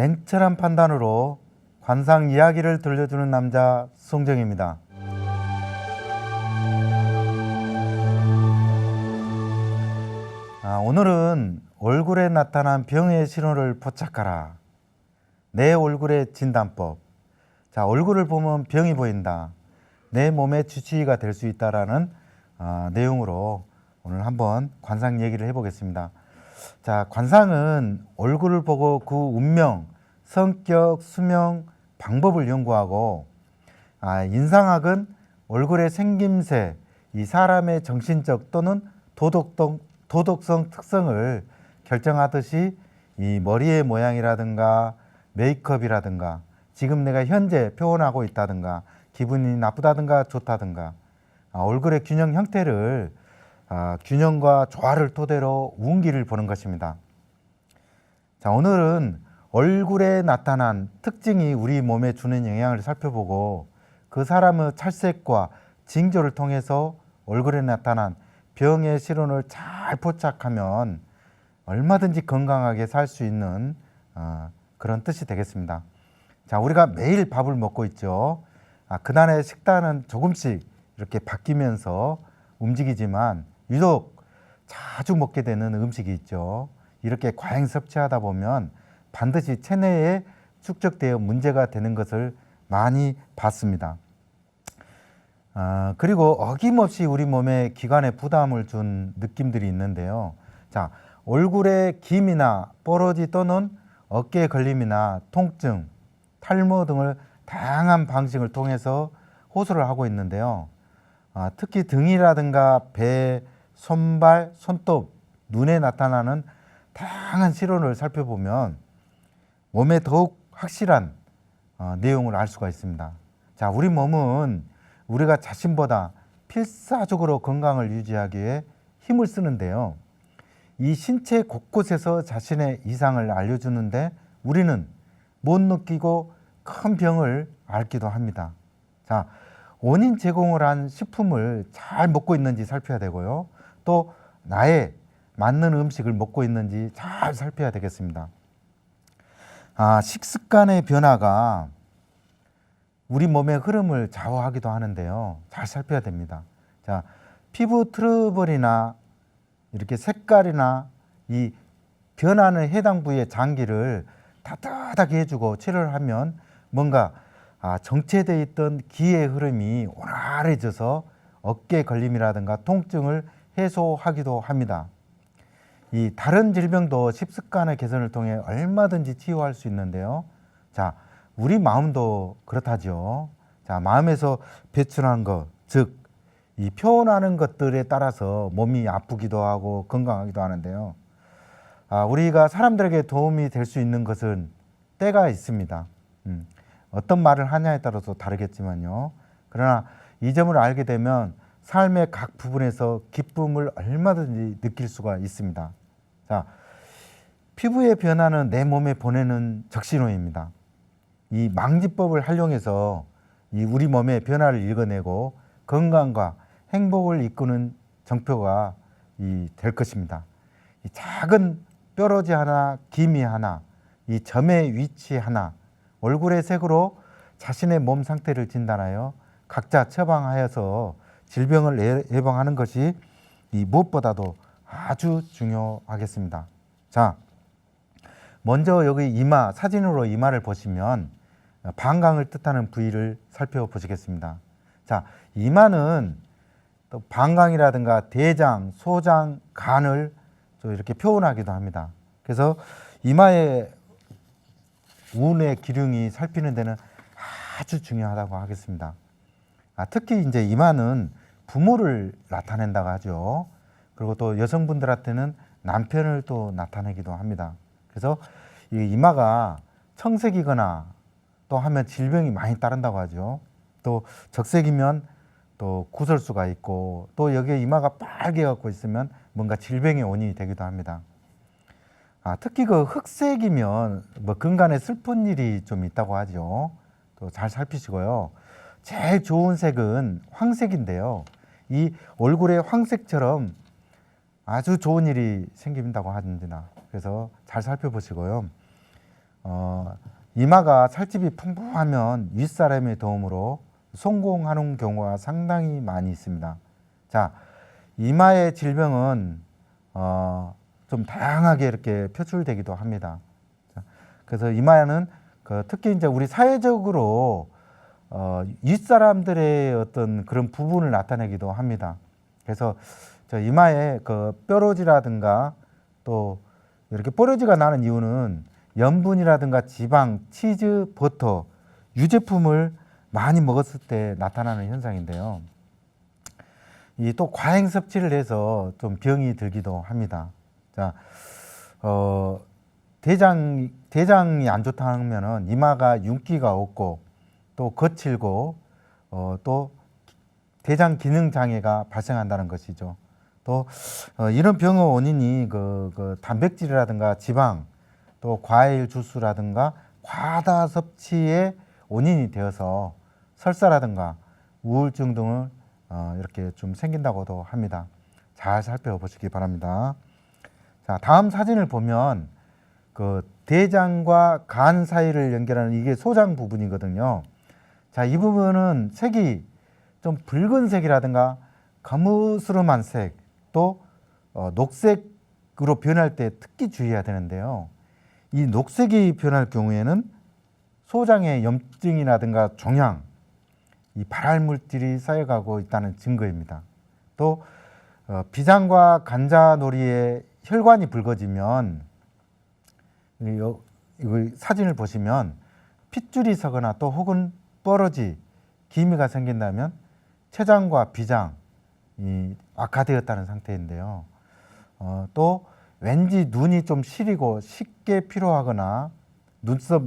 냉철한 판단으로 관상 이야기를 들려주는 남자 송정입니다. 오늘은 얼굴에 나타난 병의 신호를 포착하라. 내 얼굴의 진단법. 자, 얼굴을 보면 병이 보인다. 내 몸의 주치의가 될 수 있다라는 내용으로 오늘 한번 관상 얘기를 해보겠습니다. 자, 관상은 얼굴을 보고 그 운명, 성격, 수명, 방법을 연구하고 인상학은 얼굴의 생김새, 이 사람의 정신적 또는 도덕성 특성을 결정하듯이 이 머리의 모양이라든가 메이크업이라든가 지금 내가 현재 표현하고 있다든가 기분이 나쁘다든가 좋다든가 얼굴의 균형 형태를 균형과 조화를 토대로 운기를 보는 것입니다. 자, 오늘은 얼굴에 나타난 특징이 우리 몸에 주는 영향을 살펴보고 그 사람의 찰색과 징조를 통해서 얼굴에 나타난 병의 실현을 잘 포착하면 얼마든지 건강하게 살 수 있는 그런 뜻이 되겠습니다. 자, 우리가 매일 밥을 먹고 있죠. 그날의 식단은 조금씩 이렇게 바뀌면서 움직이지만 유독 자주 먹게 되는 음식이 있죠. 이렇게 과잉 섭취하다 보면 반드시 체내에 축적되어 문제가 되는 것을 많이 봤습니다. 그리고 어김없이 우리 몸에 기관에 부담을 준 느낌들이 있는데요. 자, 얼굴에 김이나 뽀로지 또는 어깨 걸림이나 통증, 탈모 등을 다양한 방식을 통해서 호소를 하고 있는데요. 특히 등이라든가 배, 손발, 손톱, 눈에 나타나는 다양한 실현을 살펴보면 몸에 더욱 확실한 내용을 알 수가 있습니다. 자, 우리 몸은 우리가 자신보다 필사적으로 건강을 유지하기 위해 힘을 쓰는데요. 이 신체 곳곳에서 자신의 이상을 알려주는데 우리는 못 느끼고 큰 병을 앓기도 합니다. 자, 원인 제공을 한 식품을 잘 먹고 있는지 살펴야 되고요. 또 나에 맞는 음식을 먹고 있는지 잘 살펴야 되겠습니다. 식습관의 변화가 우리 몸의 흐름을 좌우하기도 하는데요. 잘 살펴야 됩니다. 자, 피부 트러블이나 이렇게 색깔이나 이 변하는 해당 부위의 장기를 따뜻하게 해주고 치료를 하면 뭔가 정체되어 있던 기의 흐름이 원활해져서 어깨 걸림이라든가 통증을 해소하기도 합니다. 이 다른 질병도 식습관의 개선을 통해 얼마든지 치유할 수 있는데요. 자, 우리 마음도 그렇다죠. 자, 마음에서 배출하는 것, 즉, 이 표현하는 것들에 따라서 몸이 아프기도 하고 건강하기도 하는데요. 우리가 사람들에게 도움이 될 수 있는 것은 때가 있습니다. 어떤 말을 하냐에 따라서 다르겠지만요. 그러나 이 점을 알게 되면 삶의 각 부분에서 기쁨을 얼마든지 느낄 수가 있습니다. 자, 피부의 변화는 내 몸에 보내는 적신호입니다. 이 망지법을 활용해서 이 우리 몸의 변화를 읽어내고 건강과 행복을 이끄는 정표가 될 것입니다. 이 작은 뾰루지 하나, 기미 하나, 이 점의 위치 하나, 얼굴의 색으로 자신의 몸 상태를 진단하여 각자 처방하여서 질병을 예방하는 것이 이 무엇보다도 아주 중요하겠습니다. 자, 먼저 여기 이마, 사진으로 이마를 보시면 방광을 뜻하는 부위를 살펴보시겠습니다. 자, 이마는 또 방광이라든가 대장, 소장, 간을 또 이렇게 표현하기도 합니다. 그래서 이마의 운의 기륭이 살피는 데는 아주 중요하다고 하겠습니다. 특히 이제 이마는 부모를 나타낸다고 하죠. 그리고 또 여성분들한테는 남편을 또 나타내기도 합니다. 그래서 이 이마가 청색이거나 또 하면 질병이 많이 따른다고 하죠. 또 적색이면 또 구설수가 있고 또 여기에 이마가 빨개 갖고 있으면 뭔가 질병의 원인이 되기도 합니다. 특히 그 흑색이면 뭐 근간에 슬픈 일이 좀 있다고 하죠. 또 잘 살피시고요. 제일 좋은 색은 황색인데요. 이 얼굴에 황색처럼 아주 좋은 일이 생긴다고 합니다. 그래서 잘 살펴보시고요. 이마가 살집이 풍부하면 윗사람의 도움으로 성공하는 경우가 상당히 많이 있습니다. 자, 이마의 질병은 좀 다양하게 이렇게 표출되기도 합니다. 자, 그래서 이마에는 특히 이제 우리 사회적으로 윗사람들의 어떤 그런 부분을 나타내기도 합니다. 그래서 저 이마에 뾰루지라든가 또 이렇게 뾰루지가 나는 이유는 염분이라든가 지방, 치즈, 버터, 유제품을 많이 먹었을 때 나타나는 현상인데요. 이 또 과잉 섭취를 해서 좀 병이 들기도 합니다. 자, 대장이 안 좋다 하면은 이마가 윤기가 없고 또 거칠고 또 대장 기능 장애가 발생한다는 것이죠. 또 이런 병의 원인이 단백질이라든가 지방 또 과일 주스라든가 과다 섭취의 원인이 되어서 설사라든가 우울증 등을 이렇게 좀 생긴다고도 합니다. 잘 살펴보시기 바랍니다. 자, 다음 사진을 보면 대장과 간 사이를 연결하는 이게 소장 부분이거든요. 자, 이 부분은 색이 좀 붉은색이라든가 거무스름한 색, 또 녹색으로 변할 때 특히 주의해야 되는데요. 이 녹색이 변할 경우에는 소장의 염증이라든가 종양, 이 발할 물질이 쌓여가고 있다는 증거입니다. 또 비장과 간자놀이에 혈관이 붉어지면 이거 사진을 보시면 핏줄이 서거나 또 혹은 뻘어지, 기미가 생긴다면 췌장과 비장이 악화되었다는 상태인데요. 또 왠지 눈이 좀 시리고 쉽게 피로하거나 눈썹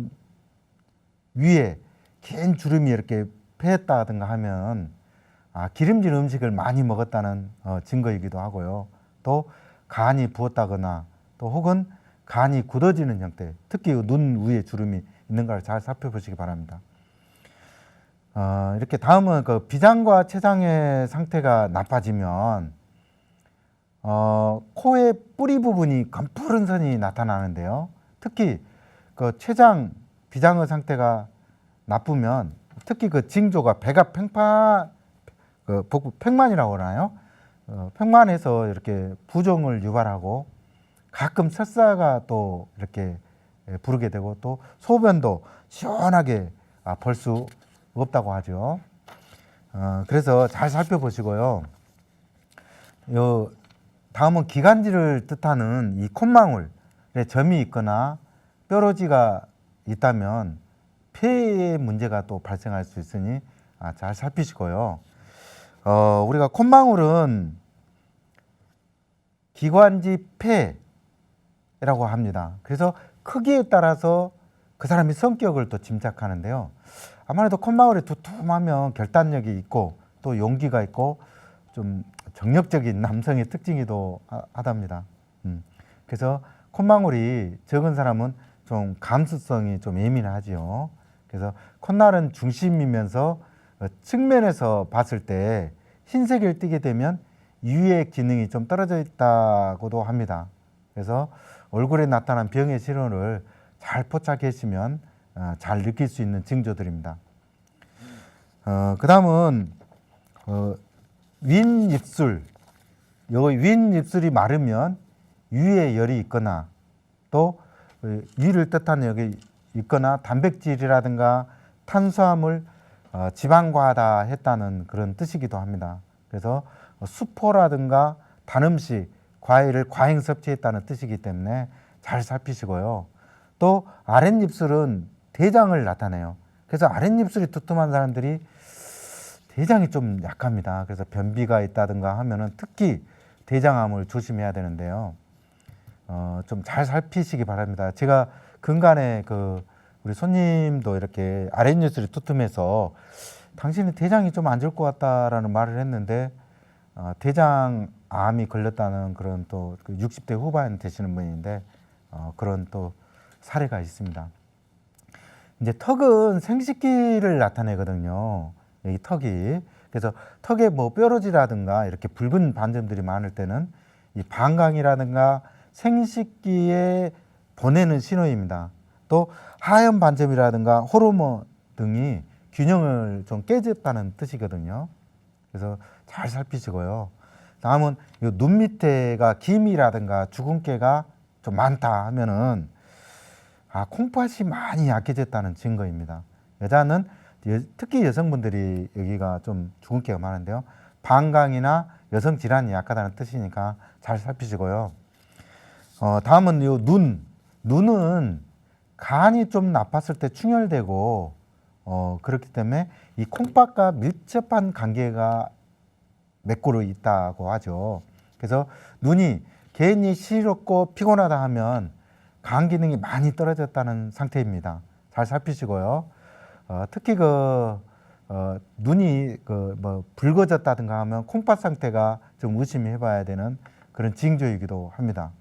위에 긴 주름이 이렇게 패였다든가 하면 기름진 음식을 많이 먹었다는 증거이기도 하고요. 또 간이 부었다거나 또 혹은 간이 굳어지는 형태, 특히 눈 위에 주름이 있는 걸 잘 살펴보시기 바랍니다. 이렇게 다음은 비장과 췌장의 상태가 나빠지면 코의 뿌리 부분이 검푸른 선이 나타나는데요. 특히 췌장, 비장의 상태가 나쁘면 특히 징조가 배가 팽만이라고 하나요? 팽만해서 이렇게 부종을 유발하고 가끔 설사가 또 이렇게 부르게 되고 또 소변도 시원하게 볼 수 없다고 하죠. 그래서 잘 살펴보시고요. 다음은 기관지를 뜻하는 이 콧망울에 점이 있거나 뾰루지가 있다면 폐에 문제가 또 발생할 수 있으니 잘 살피시고요. 우리가 콧망울은 기관지 폐라고 합니다. 그래서 크기에 따라서 그 사람의 성격을 또 짐작하는데요. 아무래도 콧망울이 두툼하면 결단력이 있고 또 용기가 있고 좀 정력적인 남성의 특징이기도 하답니다. 그래서 콧망울이 적은 사람은 좀 감수성이 좀 예민하지요. 그래서 콧날은 중심이면서 측면에서 봤을 때 흰색을 띠게 되면 유의 기능이 좀 떨어져 있다고도 합니다. 그래서 얼굴에 나타난 병의 신호를 잘 포착하시면 잘 느낄 수 있는 징조들입니다. 그 다음은 윗입술, 여기 윗입술이 마르면 위에 열이 있거나 또 위를 뜻하는 여기 있거나 단백질이라든가 탄수화물, 지방과다 했다는 그런 뜻이기도 합니다. 그래서 수포라든가 단음식, 과일을 과잉 섭취했다는 뜻이기 때문에 잘 살피시고요. 또 아랫입술은 대장을 나타내요. 그래서 아랫입술이 두툼한 사람들이 대장이 좀 약합니다. 그래서 변비가 있다든가 하면은 특히 대장암을 조심해야 되는데요. 좀 잘 살피시기 바랍니다. 제가 근간에 우리 손님도 이렇게 아랫입술이 두툼해서 당신은 대장이 좀 안 좋을 것 같다라는 말을 했는데 대장암이 걸렸다는 그런 또 60대 후반 되시는 분인데 그런 또 사례가 있습니다. 이제 턱은 생식기를 나타내거든요. 이 턱이. 그래서 턱에 뾰루지라든가 이렇게 붉은 반점들이 많을 때는 이 방광이라든가 생식기에 보내는 신호입니다. 또 하얀 반점이라든가 호르몬 등이 균형을 좀 깨졌다는 뜻이거든요. 그래서 잘 살피시고요. 다음은 눈 밑에가 기미라든가 주근깨가 좀 많다 하면은 콩팥이 많이 약해졌다는 증거입니다. 여자는 특히 여성분들이 여기가 좀 주근깨가 많은데요. 방광이나 여성 질환이 약하다는 뜻이니까 잘 살피시고요. 다음은 요 눈은 간이 좀 나빴을 때 충혈되고 그렇기 때문에 이 콩팥과 밀접한 관계가 맺고로 있다고 하죠. 그래서 눈이 괜히 시렵고 피곤하다 하면 간 기능이 많이 떨어졌다는 상태입니다. 잘 살피시고요. 특히 눈이 붉어졌다든가 하면 콩팥 상태가 좀 의심해 봐야 되는 그런 징조이기도 합니다.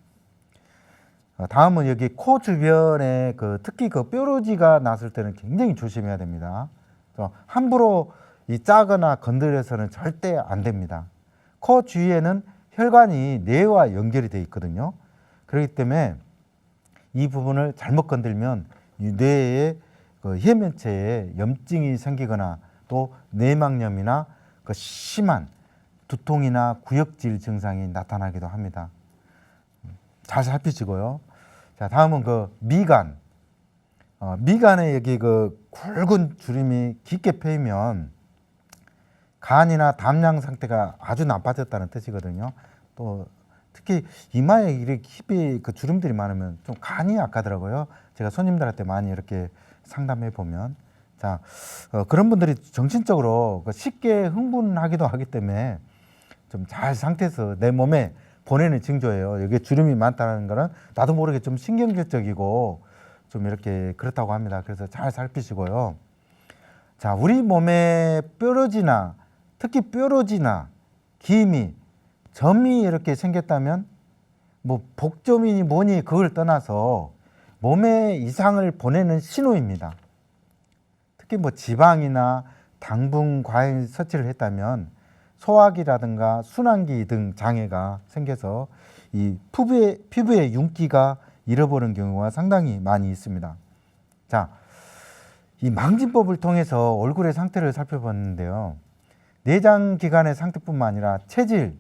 다음은 여기 코 주변에 특히 뾰루지가 났을 때는 굉장히 조심해야 됩니다. 함부로 이 짜거나 건드려서는 절대 안 됩니다. 코 주위에는 혈관이 뇌와 연결이 되어 있거든요. 그렇기 때문에 이 부분을 잘못 건들면 이 뇌의 해면체에 염증이 생기거나 또 뇌막염이나 심한 두통이나 구역질 증상이 나타나기도 합니다. 잘 살피시고요. 자, 다음은 미간. 미간에 여기 굵은 주름이 깊게 패이면 간이나 담양 상태가 아주 나빠졌다는 뜻이거든요. 또 특히 이마에 이렇게 깊이 주름들이 많으면 좀 간이 약하더라고요. 제가 손님들한테 많이 이렇게 상담해 보면. 자, 그런 분들이 정신적으로 쉽게 흥분하기도 하기 때문에 좀 잘 상태에서 내 몸에 보내는 징조예요. 여기 주름이 많다는 거는 나도 모르게 좀 신경질적이고 좀 이렇게 그렇다고 합니다. 그래서 잘 살피시고요. 자, 우리 몸에 뾰루지나 특히 뾰루지나 기미, 점이 이렇게 생겼다면 뭐 복점이니 뭐니 그걸 떠나서 몸에 이상을 보내는 신호입니다. 특히 뭐 지방이나 당분 과잉 섭취를 했다면 소화기라든가 순환기 등 장애가 생겨서 이 피부의 윤기가 잃어버리는 경우가 상당히 많이 있습니다. 자, 이 망진법을 통해서 얼굴의 상태를 살펴봤는데요. 내장기관의 상태뿐만 아니라 체질,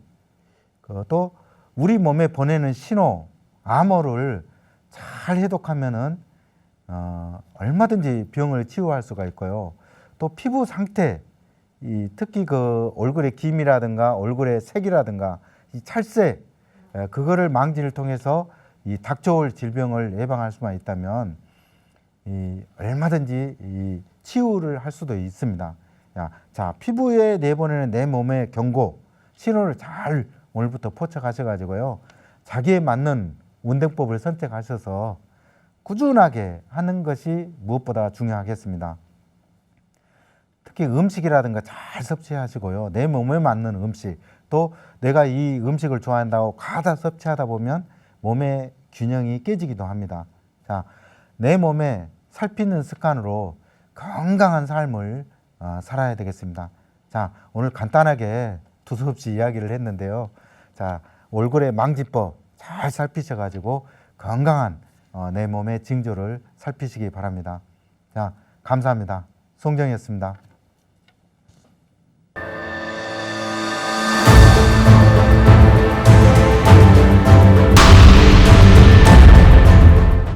또 우리 몸에 보내는 신호, 암호를 잘 해독하면은 얼마든지 병을 치유할 수가 있고요. 또 피부 상태, 특히 얼굴의 기미라든가 얼굴의 색이라든가 이 찰색, 그거를 망진을 통해서 이 닥쳐올 질병을 예방할 수만 있다면 얼마든지 치유를 할 수도 있습니다. 자, 피부에 내보내는 내 몸의 경고, 신호를 잘 오늘부터 포착하셔가지고요. 자기에 맞는 운동법을 선택하셔서 꾸준하게 하는 것이 무엇보다 중요하겠습니다. 특히 음식이라든가 잘 섭취하시고요. 내 몸에 맞는 음식, 또 내가 이 음식을 좋아한다고 과다 섭취하다 보면 몸의 균형이 깨지기도 합니다. 자, 내 몸에 살피는 습관으로 건강한 삶을 살아야 되겠습니다. 자, 오늘 간단하게 두서없이 이야기를 했는데요. 자, 얼굴의 망진법 잘 살피셔가지고 건강한 내 몸의 징조를 살피시기 바랍니다. 자, 감사합니다. 송정이었습니다.